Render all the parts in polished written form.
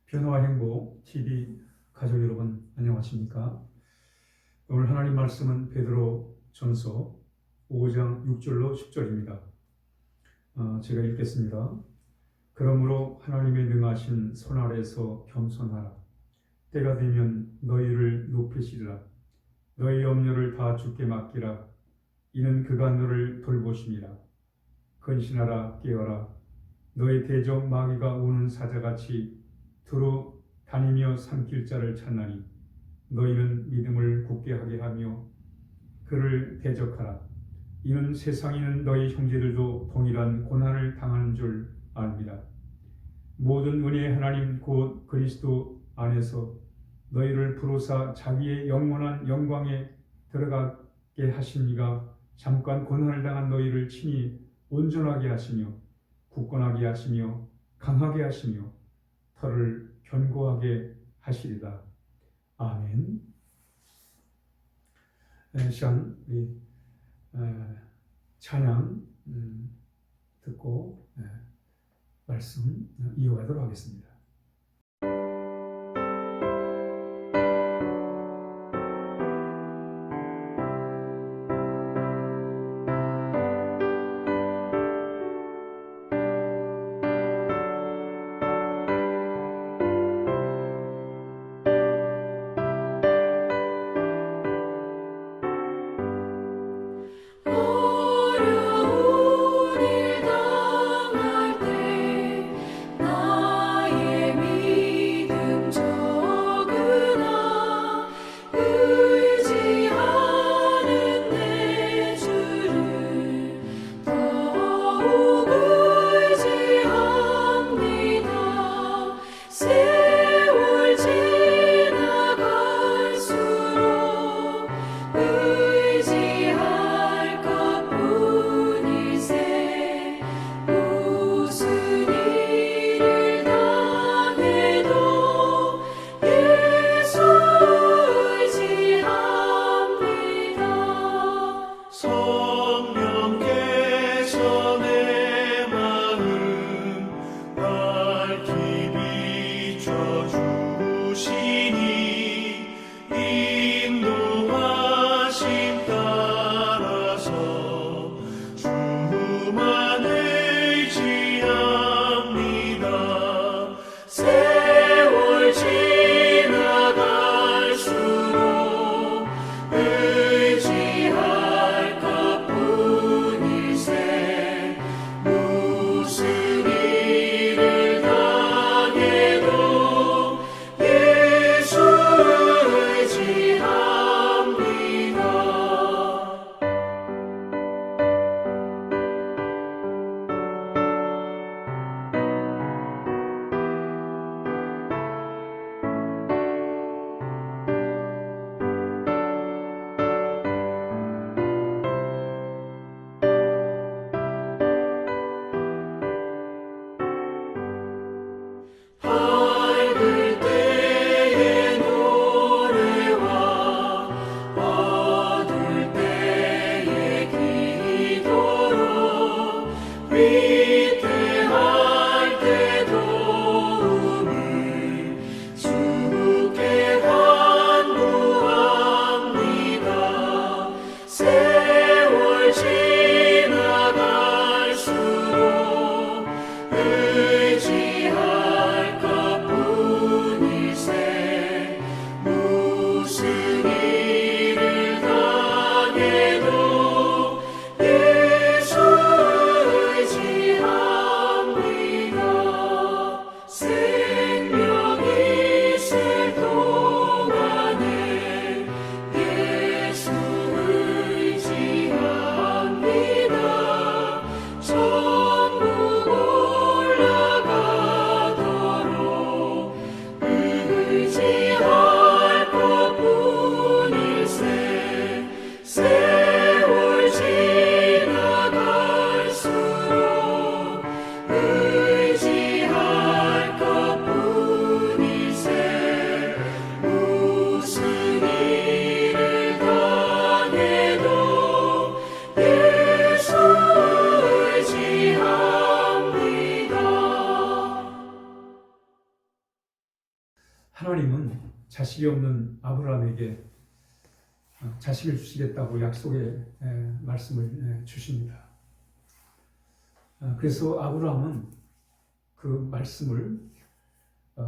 변화와 행복 TV 가족 여러분 안녕하십니까? 오늘 하나님 말씀은 베드로 전서 5장 6절로 10절입니다. 제가 읽겠습니다. 그러므로 하나님의 능하신 손 아래서 겸손하라. 때가 되면 너희를 높이시리라. 너희 염려를 다 주께 맡기라. 이는 그가 너를 돌보심이라. 근신하라 깨어라. 너희 대적 마귀가 우는 사자같이 두루 다니며 삼킬 자를 찾나니 너희는 믿음을 굳게 하게 하며 그를 대적하라. 이는 세상에는 너희 형제들도 동일한 고난을 당하는 줄 압니다. 모든 은혜의 하나님 곧 그리스도 안에서 너희를 부르사 자기의 영원한 영광에 들어가게 하신 이가 잠깐 고난을 당한 너희를 친히 온전하게 하시며 굳건하게 하시며 강하게 하시며 털을 견고하게 하시리다. 아멘. 시간 우리 찬양 듣고 말씀 이어가도록 하겠습니다. 의지할 것 하나님은 자식이 없는 아브라함에게 자식을 주시겠다고 약속의 말씀을 주십니다. 그래서 아브라함은 그 말씀을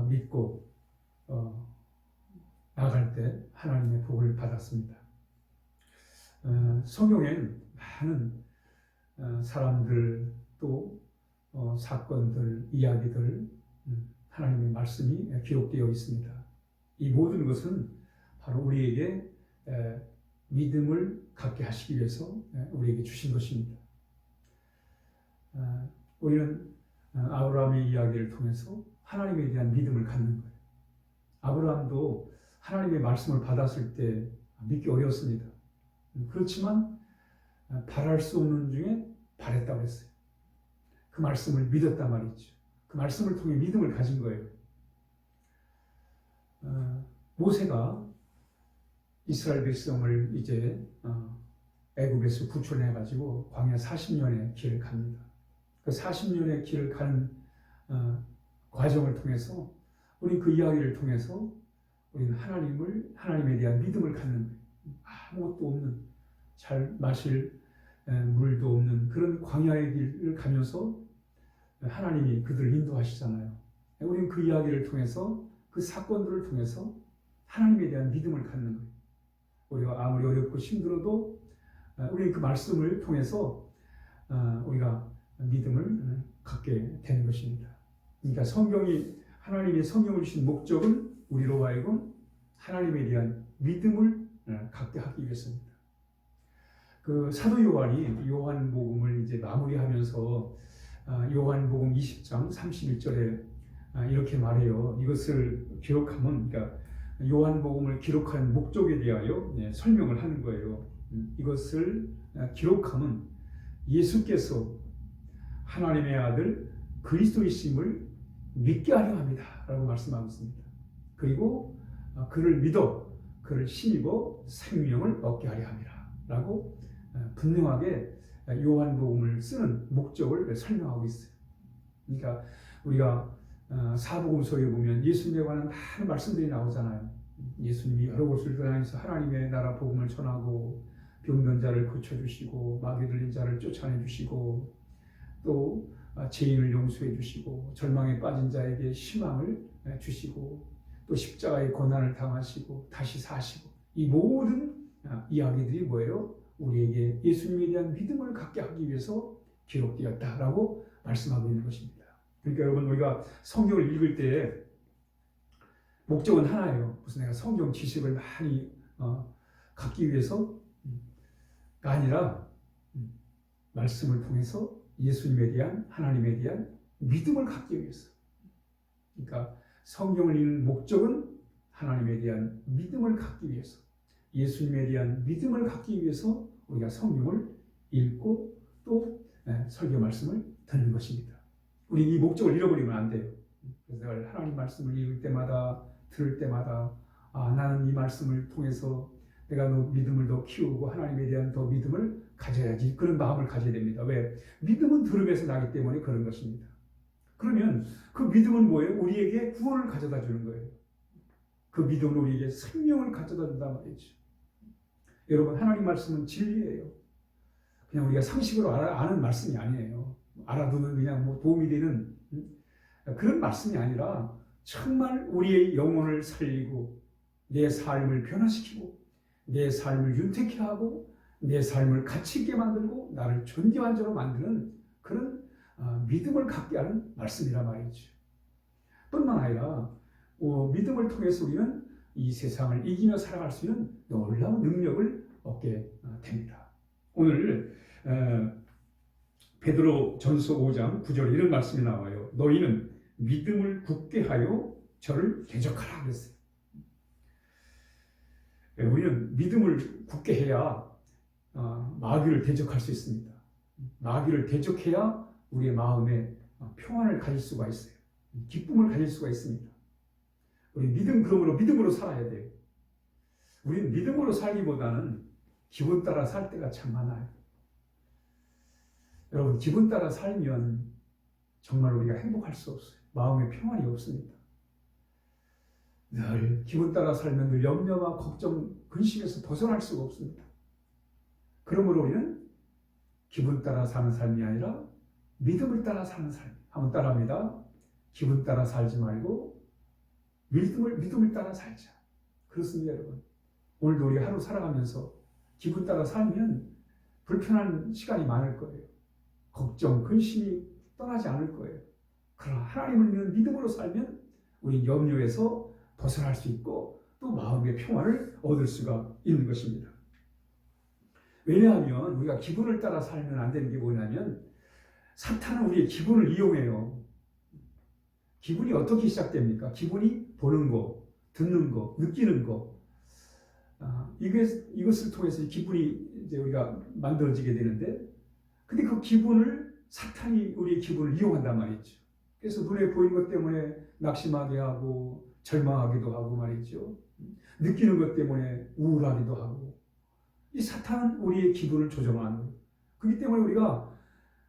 믿고 나아갈 때 하나님의 복을 받았습니다. 성경엔 많은 사람들 또 사건들, 이야기들, 하나님의 말씀이 기록되어 있습니다. 이 모든 것은 바로 우리에게 믿음을 갖게 하시기 위해서 우리에게 주신 것입니다. 우리는 아브라함의 이야기를 통해서 하나님에 대한 믿음을 갖는 거예요. 아브라함도 하나님의 말씀을 받았을 때 믿기 어려웠습니다. 그렇지만 바랄 수 없는 중에 바랬다고 했어요. 그 말씀을 믿었단 말이죠. 그 말씀을 통해 믿음을 가진 거예요. 모세가 이스라엘 백성을 이제 애굽에서 구출해가지고 광야 40년의 길을 갑니다. 그 40년의 길을 가는 과정을 통해서 우리 그 이야기를 통해서 우리는 하나님에 대한 믿음을 갖는 거예요. 아무것도 없는 잘 마실 물도 없는 그런 광야의 길을 가면서 하나님이 그들을 인도하시잖아요. 우리는 그 이야기를 통해서 그 사건들을 통해서 하나님에 대한 믿음을 갖는 거예요. 우리가 아무리 어렵고 힘들어도 우리 그 말씀을 통해서 우리가 믿음을 갖게 되는 것입니다. 그러니까 하나님이 성경을 주신 목적은 우리로 하여금 하나님에 대한 믿음을 갖게 하기 위해서입니다. 그 사도 요한이 요한복음을 이제 마무리하면서 요한복음 20장 31절에 이렇게 말해요. 이것을 기록하면, 그러니까 요한복음을 기록한 목적에 대하여 설명을 하는 거예요. 이것을 기록하면 예수께서 하나님의 아들 그리스도이심을 믿게 하려 합니다. 라고 말씀하고 있습니다. 그리고 그를 믿어 그를 힘입어 생명을 얻게 하려 합니다. 라고 분명하게 요한복음을 쓰는 목적을 설명하고 있어요. 그러니까 우리가 사복음서에 보면 예수님에 관한 많은 말씀들이 나오잖아요. 예수님이 여러 곳을 다니면서 하나님의 나라 복음을 전하고 병든 자를 고쳐주시고 마귀 들린 자를 쫓아내주시고 또 죄인을 용서해 주시고 절망에 빠진 자에게 희망을 주시고 또 십자가의 고난을 당하시고 다시 사시고 이 모든 이야기들이 뭐예요? 우리에게 예수님에 대한 믿음을 갖게 하기 위해서 기록되었다라고 말씀하고 있는 것입니다. 그러니까 여러분 우리가 성경을 읽을 때 목적은 하나예요. 무슨 내가 성경 지식을 많이 갖기 위해서가 아니라 말씀을 통해서 예수님에 대한 하나님에 대한 믿음을 갖기 위해서. 그러니까 성경을 읽는 목적은 하나님에 대한 믿음을 갖기 위해서, 예수님에 대한 믿음을 갖기 위해서 우리가 성경을 읽고 또 설교 말씀을 듣는 것입니다. 우리 이 목적을 잃어버리면 안 돼요. 그래서 하나님 말씀을 읽을 때마다 들을 때마다 나는 이 말씀을 통해서 내가 믿음을 더 키우고 하나님에 대한 더 믿음을 가져야지, 그런 마음을 가져야 됩니다. 왜? 믿음은 들음에서 나기 때문에 그런 것입니다. 그러면 그 믿음은 뭐예요? 우리에게 구원을 가져다 주는 거예요. 그 믿음은 우리에게 생명을 가져다 준단 말이죠. 여러분, 하나님 말씀은 진리예요. 그냥 우리가 상식으로 아는 말씀이 아니에요. 알아두면 그냥 뭐 도움이 되는 그런 말씀이 아니라 정말 우리의 영혼을 살리고 내 삶을 변화시키고 내 삶을 윤택케 하고 내 삶을 가치 있게 만들고 나를 존귀한 자로 만드는 그런 믿음을 갖게 하는 말씀이란 말이죠. 뿐만 아니라 믿음을 통해서 우리는 이 세상을 이기며 살아갈 수 있는 놀라운 능력을 얻게 됩니다. 오늘 베드로 전서 5장 9절에 이런 말씀이 나와요. 너희는 믿음을 굳게 하여 저를 대적하라 그랬어요. 우리는 믿음을 굳게 해야 마귀를 대적할 수 있습니다. 마귀를 대적해야 우리의 마음에 평안을 가질 수가 있어요. 기쁨을 가질 수가 있습니다. 우리 그러므로 믿음으로 살아야 돼요. 우리는 믿음으로 살기보다는 기분 따라 살 때가 참 많아요. 여러분, 기분 따라 살면 정말 우리가 행복할 수 없어요. 마음에 평안이 없습니다. 늘 기분 따라 살면 늘 염려와 걱정, 근심에서 벗어날 수가 없습니다. 그러므로 우리는 기분 따라 사는 삶이 아니라 믿음을 따라 사는 삶. 한번 따라합니다. 기분 따라 살지 말고 믿음을 따라 살자. 그렇습니다, 여러분. 오늘도 우리 하루 살아가면서 기분 따라 살면 불편한 시간이 많을 거예요. 걱정, 근심이 떠나지 않을 거예요. 그러나 하나님을 믿는 믿음으로 살면 우리 염려에서 벗어날 수 있고 또 마음의 평화를 얻을 수가 있는 것입니다. 왜냐하면 우리가 기분을 따라 살면 안 되는 게 뭐냐면 사탄은 우리의 기분을 이용해요. 기분이 어떻게 시작됩니까? 기분이 보는 거, 듣는 거, 느끼는 거. 이것을 통해서 기분이 이제 우리가 만들어지게 되는데, 근데 그 기분을 사탄이 우리의 기분을 이용한단 말이죠. 그래서 눈에 보이는 것 때문에 낙심하게 하고 절망하기도 하고 말이죠. 느끼는 것 때문에 우울하기도 하고. 이 사탄은 우리의 기분을 조정하는 거예요. 그렇기 때문에 우리가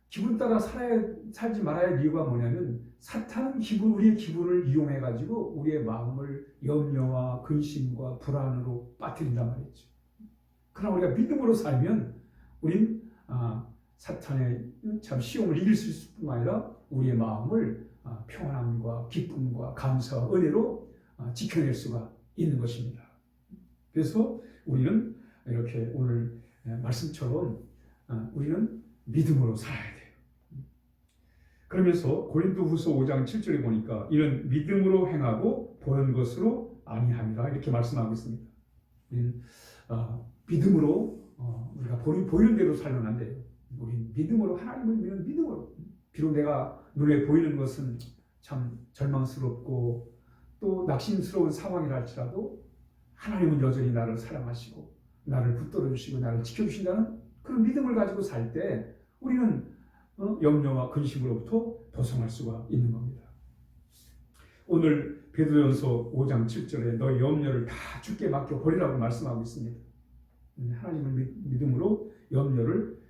기분 따라 살지 말아야 할 이유가 뭐냐면 사탄은 우리의 기분을 이용해가지고 우리의 마음을 염려와 근심과 불안으로 빠뜨린단 말이죠. 그러나 우리가 믿음으로 살면 우린 사탄의 참 시험을 이길 수 있을 뿐만 아니라 우리의 마음을 평안함과 기쁨과 감사와 은혜로 지켜낼 수가 있는 것입니다. 그래서 우리는 이렇게 오늘 말씀처럼 우리는 믿음으로 살아야 돼요. 그러면서 고린도후서 5장 7절에 보니까 이는 믿음으로 행하고 보는 것으로 아니함이라 이렇게 말씀하고 있습니다. 우리는 믿음으로 우리가 보이는 대로 살면 안 돼요. 우리는 믿음으로 하나님을 믿는 믿음으로. 비록 내가 눈에 보이는 것은 참 절망스럽고 또 낙심스러운 상황이라 할지라도 하나님은 여전히 나를 사랑하시고 나를 붙들어 주시고 나를 지켜주신다는 그런 믿음을 가지고 살 때 우리는 염려와 근심으로부터 벗어날 수가 있는 겁니다. 오늘 베드로전서 5장 7절에 너희 염려를 다 주께 맡겨 버리라고 말씀하고 있습니다. 하나님을 믿음으로 염려를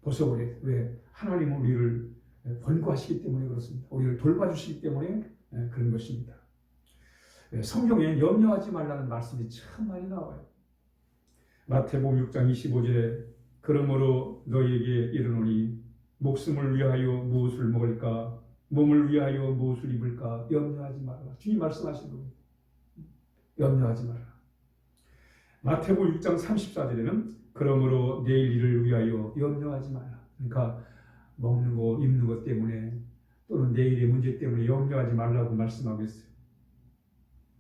벗어버려요. 왜? 하나님은 우리를 권고하시기 때문에 그렇습니다. 우리를 돌봐주시기 때문에 그런 것입니다. 성경에 염려하지 말라는 말씀이 참 많이 나와요. 마태복음 6장 25절에 그러므로 너희에게 이르노니 목숨을 위하여 무엇을 먹을까 몸을 위하여 무엇을 입을까 염려하지 말라. 주님 말씀하신 겁니다. 염려하지 말라. 마태복음 6장 34절에는 그러므로 내일 일을 위하여 염려하지 말라. 그러니까 먹는 거 입는 것 때문에 또는 내일의 문제 때문에 염려하지 말라고 말씀하고 있어요.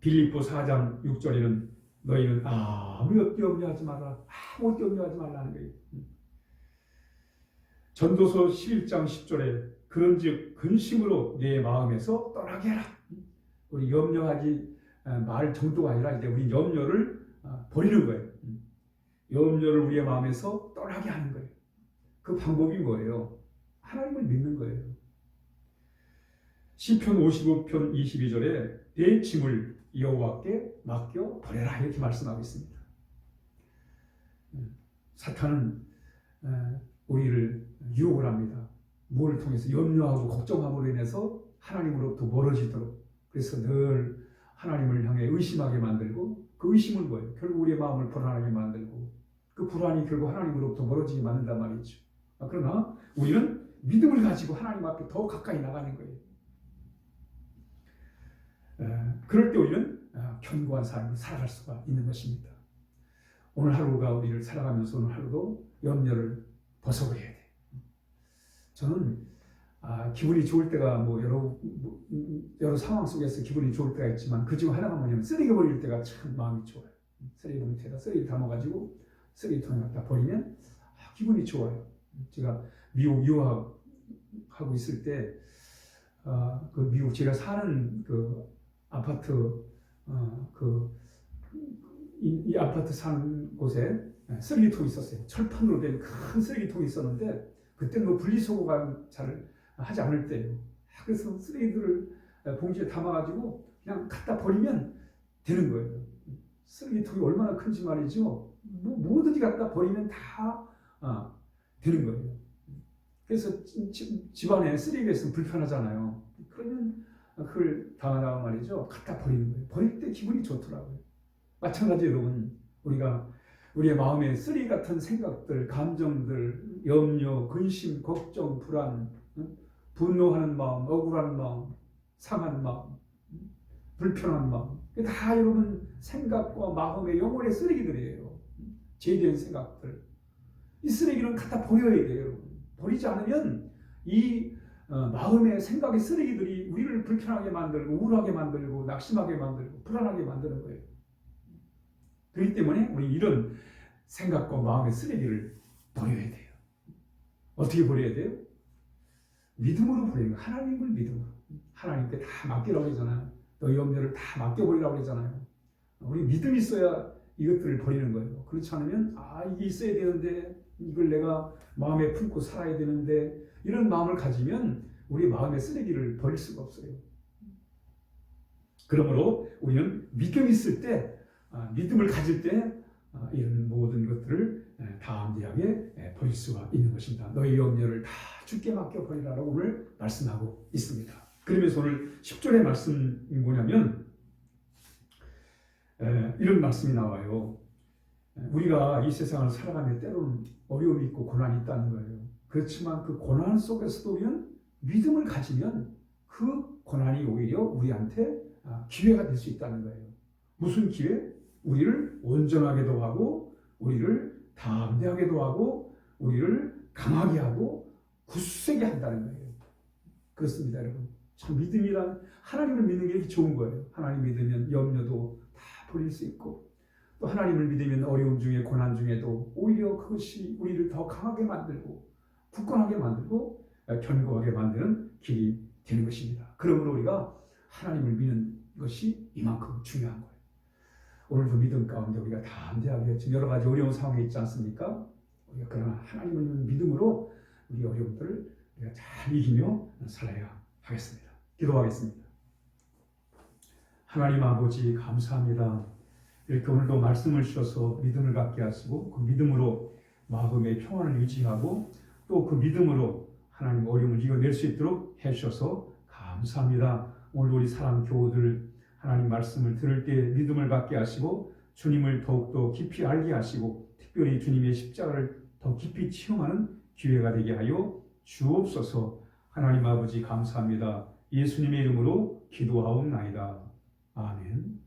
빌립보 4장 6절에는 너희는 아무것도 염려하지 말라. 아무것도 염려하지 말라는 거예요. 전도서 11장 10절에 그런즉 근심으로 내 마음에서 떠나게 하라. 우리 염려하지 말 정도가 아니라 이제 우리 염려를 버리는 거예요. 염려를 우리의 마음에서 떠나게 하는 거예요. 그 방법이 뭐예요? 하나님을 믿는 거예요. 시편 55편 22절에 내 짐을 여호와께 맡겨 버려라 이렇게 말씀하고 있습니다. 사탄은 우리를 유혹을 합니다. 뭐를 통해서 염려하고 걱정함으로 인해서 하나님으로부터 멀어지도록. 그래서 늘 하나님을 향해 의심하게 만들고 그 의심은 뭐예요? 결국 우리의 마음을 불안하게 만들고 그 불안이 결국 하나님으로부터 멀어지게 만든단 말이죠. 그러나 우리는 믿음을 가지고 하나님 앞에 더 가까이 나가는 거예요. 그럴 때 우리는 견고한 삶을 살아갈 수가 있는 것입니다. 오늘 하루가 우리를 살아가면서 오늘 하루도 염려를 벗어버려야 돼. 저는 기분이 좋을 때가 여러 상황 속에서 기분이 좋을 때가 있지만 그 중 하나가 뭐냐면 쓰레기 버릴 때가 참 마음이 좋아요. 쓰레기 봉투에다 쓰레기 담아가지고 쓰레기통에 갖다 버리면 기분이 좋아요. 제가 미국 유학하고 있을 때 그 미국 제가 사는 그 아파트 이 아파트 사는 곳에 쓰레기통이 있었어요. 철판으로 된 큰 쓰레기통이 있었는데 그때는 분리수거가 잘 하지 않을 때예요. 그래서 쓰레기들을 봉지에 담아가지고 그냥 갖다 버리면 되는 거예요. 쓰레기통이 얼마나 큰지 말이죠. 뭐든지 갖다 버리면 다 되는 거예요. 그래서 집안에 쓰레기가 있으면 불편하잖아요. 그러면 그걸 당하다가 말이죠. 갖다 버리는 거예요. 버릴 때 기분이 좋더라고요. 마찬가지 여러분, 우리의 마음에 쓰레기 같은 생각들, 감정들, 염려, 근심, 걱정, 불안, 분노하는 마음, 억울한 마음, 상한 마음, 불편한 마음, 다 여러분 생각과 마음의 영혼의 쓰레기들이에요. 죄된 생각들. 이 쓰레기는 갖다 버려야 돼요, 여러분. 버리지 않으면 이 마음의 생각의 쓰레기들이 우리를 불편하게 만들고 우울하게 만들고 낙심하게 만들고 불안하게 만드는 거예요. 그렇기 때문에 우리 이런 생각과 마음의 쓰레기를 버려야 돼요. 어떻게 버려야 돼요? 믿음으로 버리는 거예요. 하나님을 믿음으로. 하나님께 다 맡기라고 그러잖아요. 너희 염려를 다 맡겨버리라고 그러잖아요. 우리 믿음이 있어야 이것들을 버리는 거예요. 그렇지 않으면 이게 있어야 되는데 이걸 내가 마음에 품고 살아야 되는데 이런 마음을 가지면 우리 마음의 쓰레기를 버릴 수가 없어요. 그러므로 우리는 믿음이 있을 때 믿음을 가질 때 이런 모든 것들을 담대하게 버릴 수가 있는 것입니다. 너희 염려를 다 주께 맡겨버리라고 오늘 말씀하고 있습니다. 그러면서 오늘 10절의 말씀이 뭐냐면 이런 말씀이 나와요. 우리가 이 세상을 살아가며 때로는 어려움이 있고 고난이 있다는 거예요. 그렇지만 그 고난 속에서도 우리는 믿음을 가지면 그 고난이 오히려 우리한테 기회가 될 수 있다는 거예요. 무슨 기회? 우리를 온전하게도 하고 우리를 담대하게도 하고 우리를 강하게 하고 굳세게 한다는 거예요. 그렇습니다, 여러분. 참 믿음이란 하나님을 믿는 게 이렇게 좋은 거예요. 하나님 믿으면 염려도 다 버릴 수 있고 또 하나님을 믿으면 어려움 중에 고난 중에도 오히려 그것이 우리를 더 강하게 만들고 굳건하게 만들고 견고하게 만드는 길이 되는 것입니다. 그러므로 우리가 하나님을 믿는 것이 이만큼 중요한 거예요. 오늘도 믿음 가운데 우리가 담대하게 지금 여러 가지 어려운 상황에 있지 않습니까? 우리가 그러나 하나님을 믿는 믿음으로 우리 어려움들을 우리가 잘 이기며 살아야 하겠습니다. 기도하겠습니다. 하나님 아버지 감사합니다. 이렇게 오늘도 말씀을 주셔서 믿음을 갖게 하시고 그 믿음으로 마음의 평안을 유지하고 또 그 믿음으로 하나님 어려움을 이겨낼 수 있도록 해주셔서 감사합니다. 오늘 우리 사랑 교우들 하나님 말씀을 들을 때 믿음을 갖게 하시고 주님을 더욱더 깊이 알게 하시고 특별히 주님의 십자가를 더 깊이 체험하는 기회가 되게 하여 주옵소서. 하나님 아버지 감사합니다. 예수님의 이름으로 기도하옵나이다. 아멘.